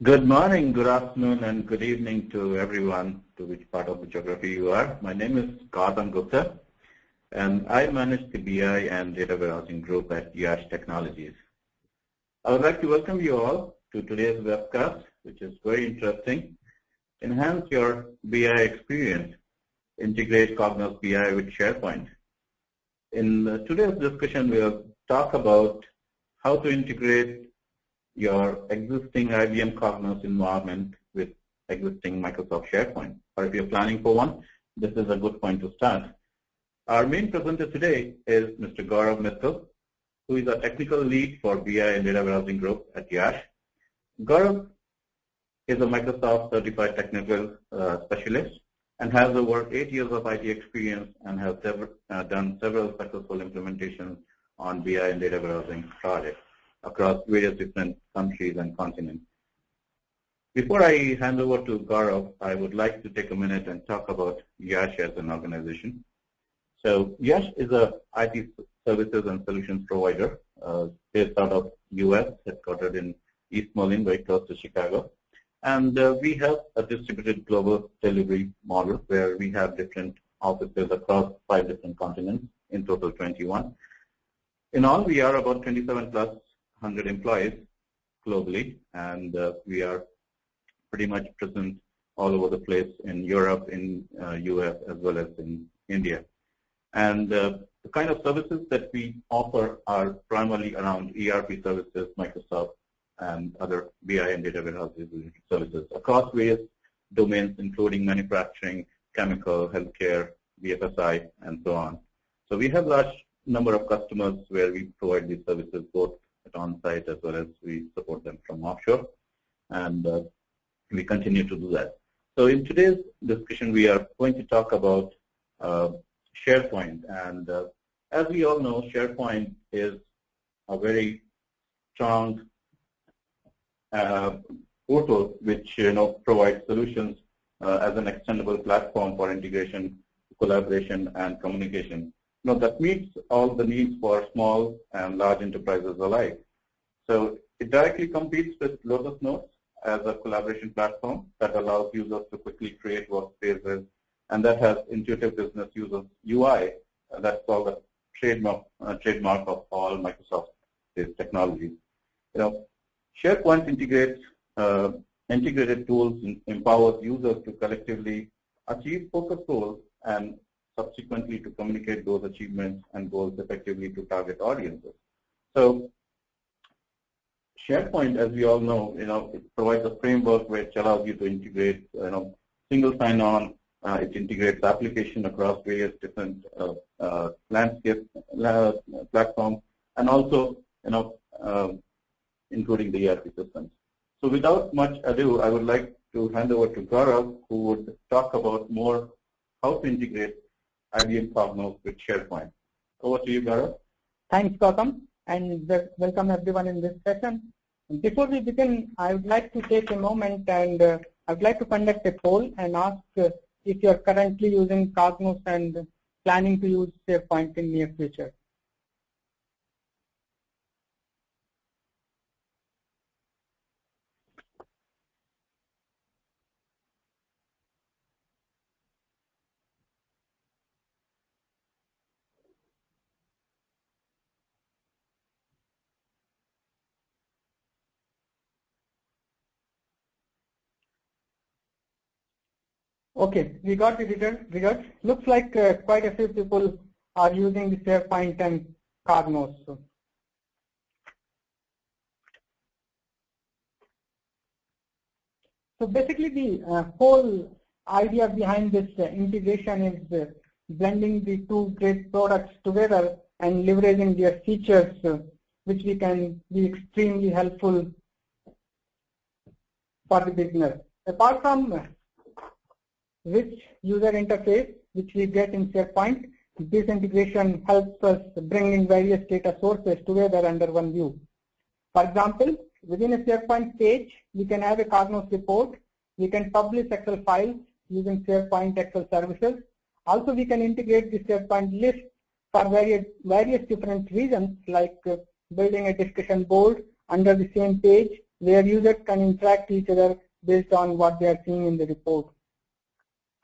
Good morning, good afternoon, and good evening to everyone, to which part of the geography you are. My name is Gautam Gupta, and I manage the BI and data warehousing group at Yash Technologies. I would like to welcome you all to today's webcast, which is very interesting. Enhance your BI experience. Integrate Cognos BI with SharePoint. In today's discussion, we'll talk about how to integrate your existing IBM Cognos environment with existing Microsoft SharePoint. Or if you're planning for one, this is a good point to start. Our main presenter today is Mr. Gaurav Mittal, who is a technical lead for BI and data warehousing group at Yash. Gaurav is a Microsoft certified technical specialist and has over 8 years of IT experience and has done several successful implementations on BI and data warehousing projects across various different countries and continents. Before I hand over to Gaurav, I would like to take a minute and talk about Yash as an organization. So Yash is a IT services and solutions provider based out of US, headquartered in East Moline, very close to Chicago. And we have a distributed global delivery model where we have different offices across 5 different continents, in total 21. In all, we are about 27 plus 100 employees globally, and we are pretty much present all over the place in Europe, in US, as well as in India. And the kind of services that we offer are primarily around ERP services, Microsoft, and other BI and data warehousing services across various domains, including manufacturing, chemical, healthcare, BFSI, and so on. So we have large number of customers where we provide these services both at on-site as well as we support them from offshore, and we continue to do that. So in today's discussion, we are going to talk about SharePoint, and as we all know, SharePoint is a very strong portal which provides solutions as an extendable platform for integration, collaboration, and communication. That meets all the needs for small and large enterprises alike. So it directly competes with Lotus Notes as a collaboration platform that allows users to quickly create workspaces, and that has intuitive business user UI. That's called the trademark of all Microsoft-based technologies. SharePoint integrates integrated tools and empowers users to collectively achieve focused goals and subsequently to communicate those achievements and goals effectively to target audiences. So SharePoint, as we all know, it provides a framework which allows you to integrate, single sign-on. It integrates application across various different landscape platforms, and also, including the ERP systems. So without much ado, I would like to hand over to Gaurav, who would talk about more how to integrate IBM Cognos with SharePoint. Over to you, Gaurav. Thanks, Gautam, and welcome everyone in this session. Before we begin, I would like to take a moment and I would like to conduct a poll and ask if you are currently using Cognos and planning to use SharePoint in near future. Okay, we got the results. Looks like quite a few people are using the SharePoint and Cognos. So basically the whole idea behind this integration is blending the two great products together and leveraging their features, which we can be extremely helpful for the business. Apart from rich user interface which we get in SharePoint, this integration helps us bring in various data sources together under one view. For example, within a SharePoint page, we can have a Cognos report. We can publish Excel files using SharePoint Excel services. Also, we can integrate the SharePoint list for various different reasons, like building a discussion board under the same page where users can interact with each other based on what they are seeing in the report.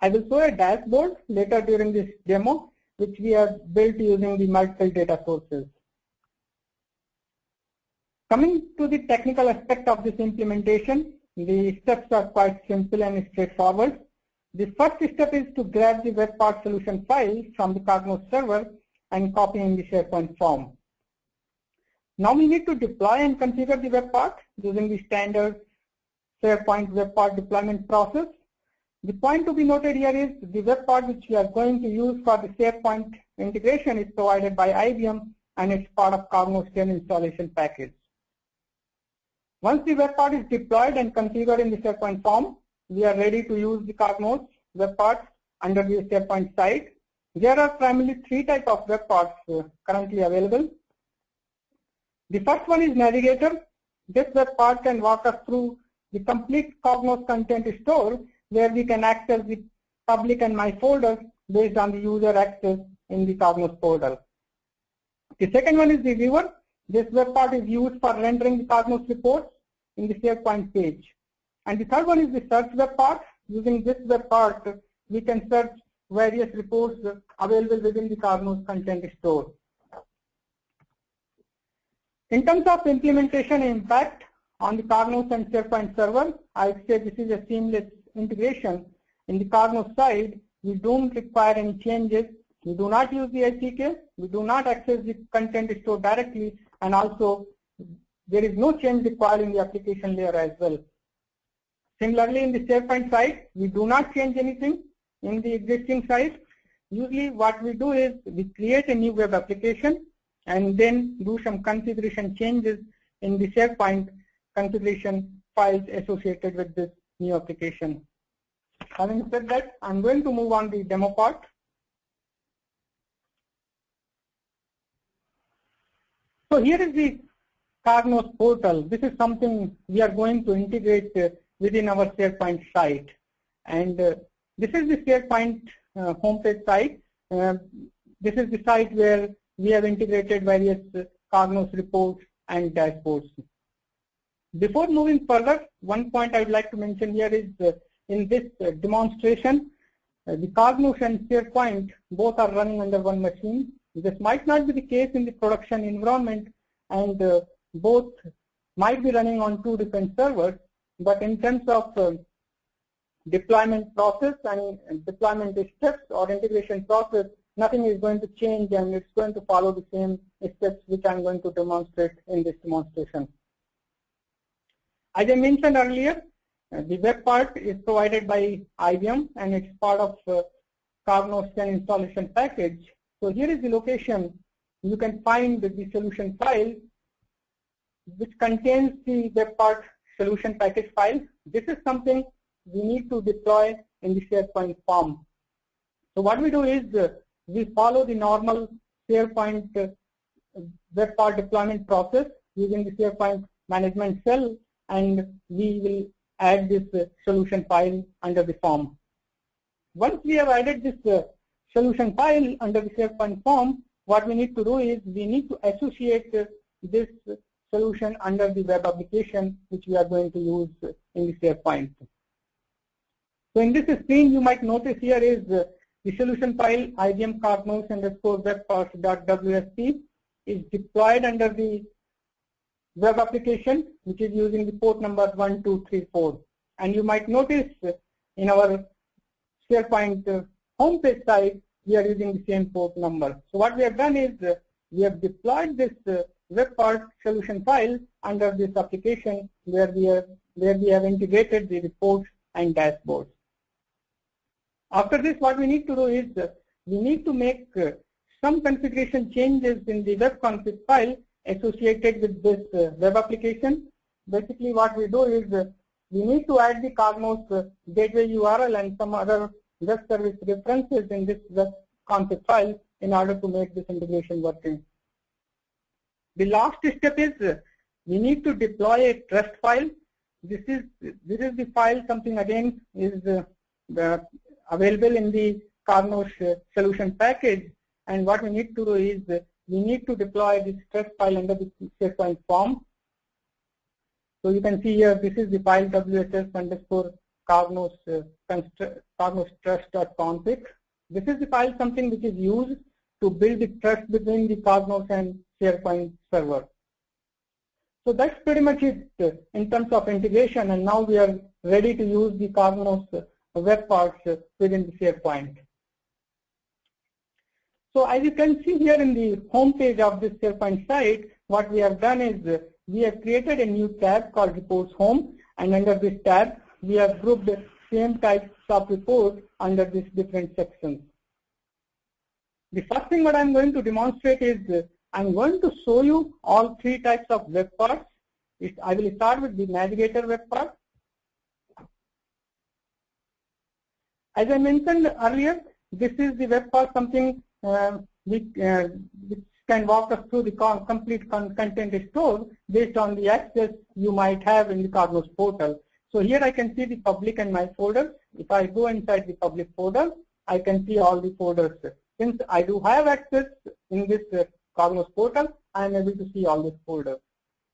I will show a dashboard later during this demo, which we have built using the multiple data sources. Coming to the technical aspect of this implementation, the steps are quite simple and straightforward. The first step is to grab the web part solution file from the Cognos server and copy in the SharePoint form. Now we need to deploy and configure the web part using the standard SharePoint web part deployment process. The point to be noted here is the web part which we are going to use for the SharePoint integration is provided by IBM and it's part of Cognos Share installation package. Once the web part is deployed and configured in the SharePoint form, we are ready to use the Cognos web parts under the SharePoint site. There are primarily three types of web parts currently available. The first one is Navigator. This web part can walk us through the complete Cognos content store where we can access the public and my folders based on the user access in the Cognos portal. The second one is the Viewer. This web part is used for rendering the Cognos reports in the SharePoint page. And the third one is the Search web part. Using this web part, we can search various reports available within the Cognos content store. In terms of implementation impact on the Cognos and SharePoint server, I'd say this is a seamless integration. In the Cognos side, we don't require any changes. We do not use the SDK. We do not access the content store directly, and also there is no change required in the application layer as well. Similarly, in the SharePoint side, we do not change anything in the existing site. Usually what we do is we create a new web application and then do some configuration changes in the SharePoint configuration files associated with this new application. Having said that, I'm going to move on the demo part. So here is the Cognos portal. This is something we are going to integrate within our SharePoint site. And this is the SharePoint homepage site. This is the site where we have integrated various Cognos reports and dashboards. Before moving further, one point I would like to mention here is in this demonstration, the Cognos and SharePoint both are running under one machine. This might not be the case in the production environment, and both might be running on two different servers, but in terms of deployment process and deployment steps or integration process, nothing is going to change, and it's going to follow the same steps which I'm going to demonstrate in this demonstration. As I mentioned earlier, the web part is provided by IBM and it's part of Cognos Share installation package. So here is the location. You can find the solution file which contains the web part solution package file. This is something we need to deploy in the SharePoint form. So what we do is we follow the normal SharePoint web part deployment process using the SharePoint management cell, and we will add this solution file under the form. Once we have added this solution file under the SharePoint form, what we need to do is we need to associate this solution under the web application which we are going to use in the SharePoint. So in this screen, you might notice here is the solution file IBM Cognos _webparts.wsp is deployed under the web application which is using the port number 1234. And you might notice in our SharePoint homepage site, we are using the same port number. So what we have done is we have deployed this web part solution file under this application where we have integrated the reports and dashboards. After this, what we need to do is we need to make some configuration changes in the web config file associated with this web application. Basically, what we do is we need to add the Cognos gateway URL and some other web service references in this web config file in order to make this integration working. The last step is we need to deploy a trust file. This is the file, something again is available in the Cognos solution package, and what we need to do is we need to deploy this trust file under the SharePoint form. So you can see here, this is the file whs_cognos trust.config. This is the file something which is used to build the trust between the Cognos and SharePoint server. So that's pretty much it in terms of integration, and now we are ready to use the Cognos web parts within the SharePoint. So as you can see here in the home page of this SharePoint site, what we have done is we have created a new tab called Reports Home, and under this tab we have grouped the same types of reports under these different sections. The first thing what I'm going to demonstrate is I'm going to show you all three types of web parts. I will start with the navigator web part. As I mentioned earlier, this is the web part something which can walk us through the complete content store based on the access you might have in the Cognos portal. So here I can see the public and my folders. If I go inside the public folder, I can see all the folders. Since I do have access in this Cognos portal, I am able to see all these folders.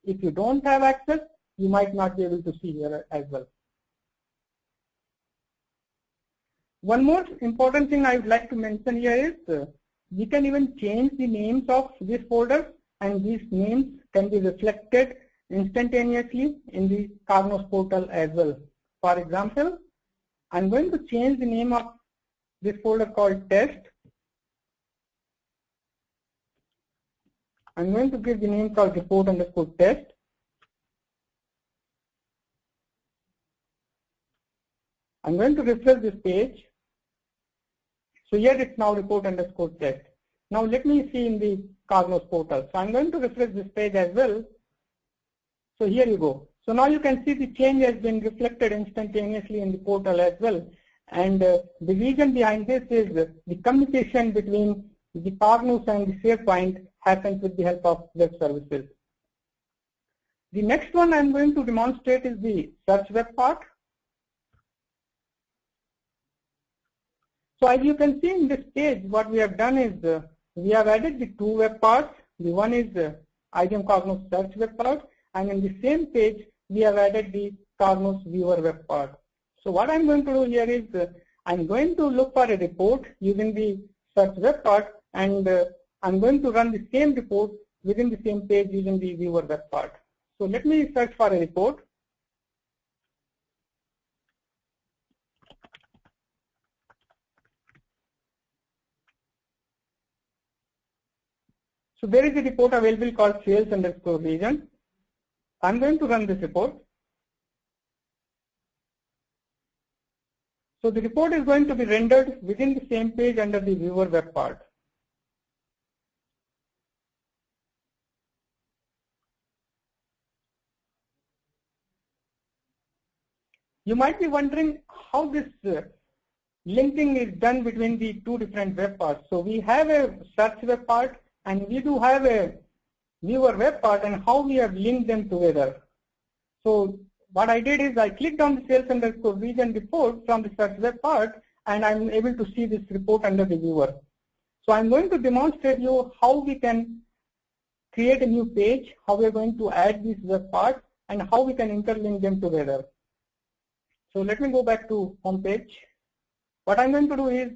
If you don't have access, you might not be able to see here as well. One more important thing I would like to mention here is we can even change the names of these folders, and these names can be reflected instantaneously in the Cognos portal as well. For example, I'm going to change the name of this folder called test. I'm going to give the name called report_test. I'm going to refresh this page. So here it's now report_test. Now let me see in the Cognos portal. So I'm going to refresh this page as well. So here you go. So now you can see the change has been reflected instantaneously in the portal as well. And the reason behind this is the communication between the Cognos and the SharePoint happens with the help of web services. The next one I'm going to demonstrate is the search web part. So as you can see in this page, what we have done is we have added the two web parts. The one is IBM Cognos search web part, and in the same page we have added the Cognos viewer web part. So what I'm going to do here is I'm going to look for a report using the search web part, and I'm going to run the same report within the same page using the viewer web part. So let me search for a report. So there is a report available called sales_region. I'm going to run this report. So the report is going to be rendered within the same page under the viewer web part. You might be wondering how this linking is done between the two different web parts. So we have a search web part and we do have a viewer web part, and how we have linked them together. So what I did is I clicked on the sales_region report from the search web part, and I'm able to see this report under the viewer. So I'm going to demonstrate you how we can create a new page, how we are going to add these web parts, and how we can interlink them together. So let me go back to home page. What I'm going to do is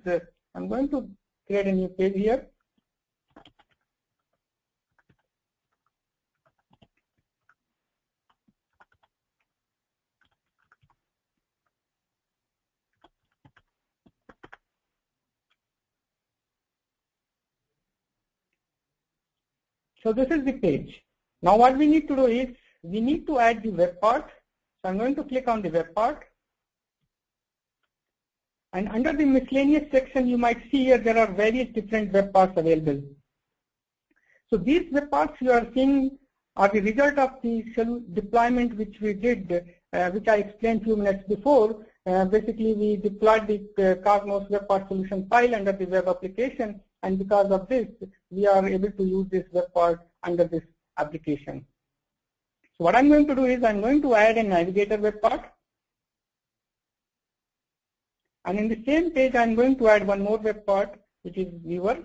I'm going to create a new page here. So this is the page. Now what we need to do is we need to add the web part. So I'm going to click on the web part. And under the miscellaneous section, you might see here there are various different web parts available. So these web parts you are seeing are the result of the deployment which we did, which I explained a few minutes before. Basically, we deployed the Cognos web part solution file under the web application, and because of this, we are able to use this web part under this application. So what I'm going to do is I'm going to add a navigator web part. And in the same page, I'm going to add one more web part, which is viewer.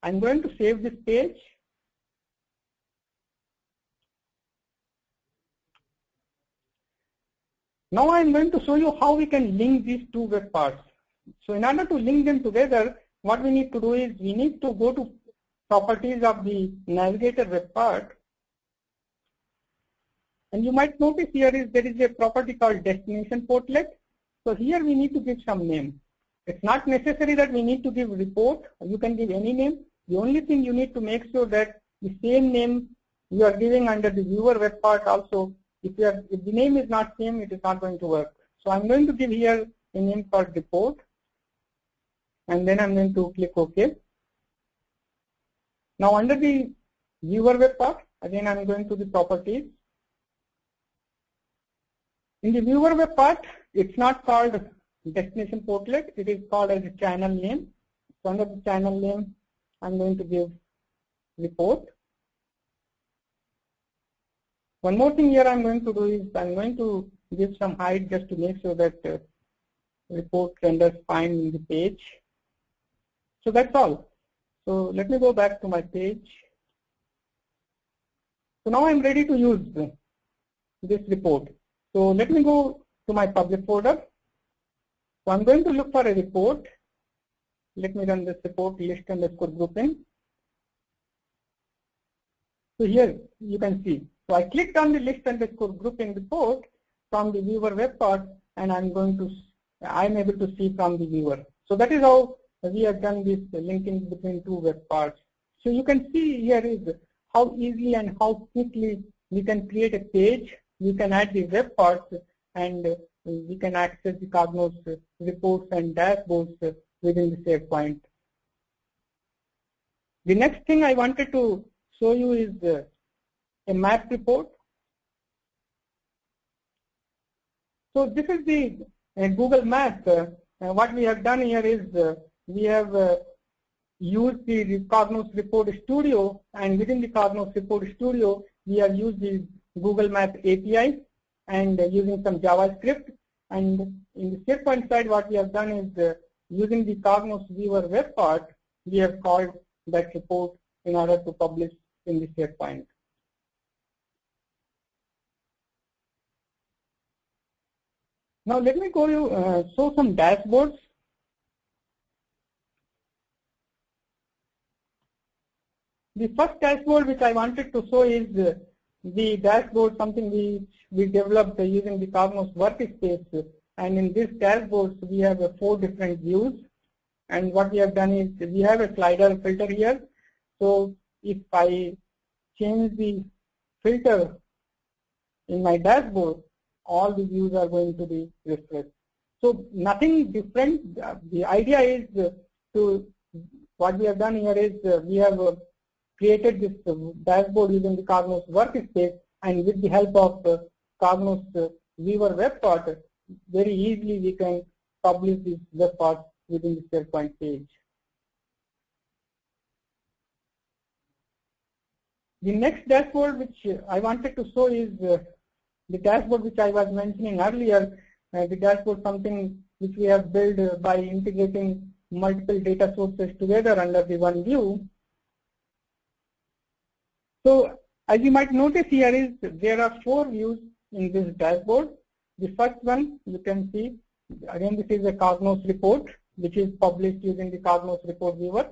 I'm going to save this page. Now I am going to show you how we can link these two web parts. So in order to link them together, what we need to do is we need to go to properties of the navigator web part. And you might notice here is there is a property called destination portlet. So here we need to give some name. It's not necessary that we need to give report. You can give any name. The only thing you need to make sure that the same name you are giving under the viewer web part also. If the name is not same, it is not going to work. So I'm going to give here a name called report. And then I'm going to click OK. Now under the viewer web part, again I'm going to the properties. In the viewer web part, it's not called destination portlet, it is called as a channel name. So under the channel name, I'm going to give report. One more thing here I'm going to do is I'm going to give some height just to make sure that report renders fine in the page. So that's all. So let me go back to my page. So now I'm ready to use this report. So let me go to my public folder. So I'm going to look for a report. Let me run this report list underscore grouping. So here you can see. So I clicked on the list underscore grouping report from the viewer web part, and I'm able to see from the viewer. So that is how we have done this linking between two web parts. So you can see here is how easily and how quickly we can create a page. We can add the web parts, and we can access the Cognos reports and dashboards within the SharePoint. The next thing I wanted to show you is a map report. So this is the Google Maps. What we have done here is we have used the Cognos Report Studio, and within the Cognos Report Studio, we have used the Google Maps API and using some JavaScript. And in the SharePoint side, what we have done is using the Cognos Viewer web part, we have called that report in order to publish in the SharePoint. Now let me show some dashboards. The first dashboard which I wanted to show is the dashboard, something we developed using the Cognos workspace. And in this dashboard, we have 4 different views. And what we have done is we have a slider filter here. So if I change the filter in my dashboard, all the views are going to be refreshed. So nothing different. The idea is what we have done here is we have created this dashboard using the Cognos workspace, and with the help of Cognos viewer web part, very easily we can publish this web part within the SharePoint page. The next dashboard which I wanted to show is the dashboard which I was mentioning earlier. The dashboard, something which we have built by integrating multiple data sources together under the one view. So as you might notice here is there are 4 views in this dashboard. The first one you can see, again this is a Cognos report which is published using the Cognos report viewer.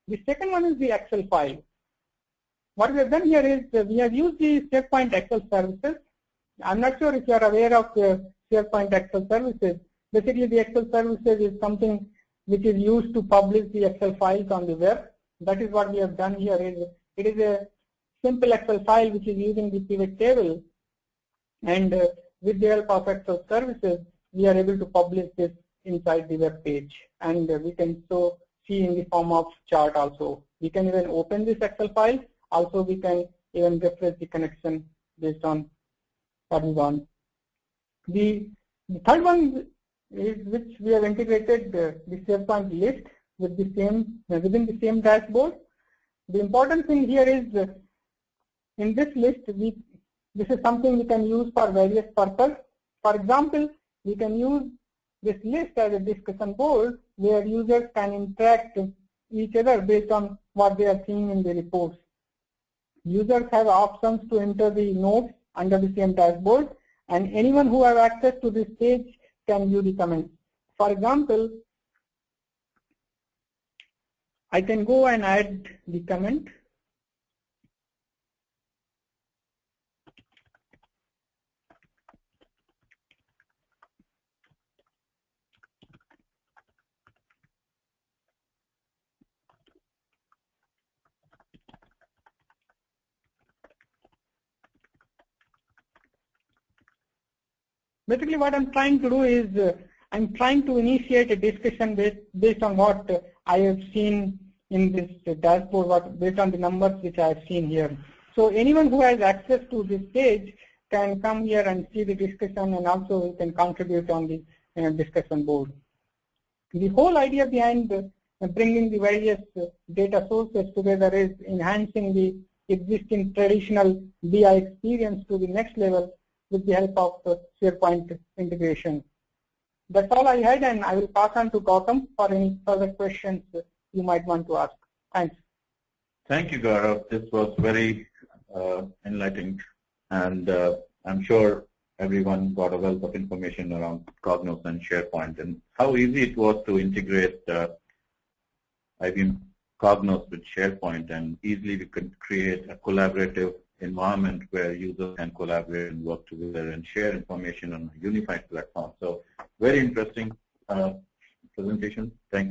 The second one is the Excel file. What we have done here is we have used the SharePoint Excel services. I'm not sure if you are aware of SharePoint Excel services. Basically the Excel services is something which is used to publish the Excel files on the web. That is what we have done here. It is a simple Excel file which is using the pivot table, and with the help of Excel services, we are able to publish this inside the web page, and we can see in the form of chart also. We can even open this Excel file. Also, we can even refresh the connection based on what we want. The third one is which we have integrated the SharePoint list with the same within the same dashboard. The important thing here is in this list, this is something we can use for various purposes. For example, we can use this list as a discussion board where users can interact with each other based on what they are seeing in the reports. Users have options to enter the notes under the same dashboard, and anyone who have access to this page can view the comments. For example, I can go and add the comment. Basically, what I'm trying to do is I'm trying to initiate a discussion based on what I have seen in this dashboard, based on the numbers which I have seen here. So anyone who has access to this page can come here and see the discussion, and also can contribute on the discussion board. The whole idea behind bringing the various data sources together is enhancing the existing traditional BI experience to the next level with the help of SharePoint integration. That's all I had, and I will pass on to Gautam for any further questions you might want to ask. Thanks. Thank you, Gaurav. This was very enlightening, and I'm sure everyone got a wealth of information around Cognos and SharePoint and how easy it was to integrate IBM Cognos with SharePoint, and easily we could create a collaborative environment where users can collaborate and work together and share information on a unified platform. So very interesting presentation. Thank you.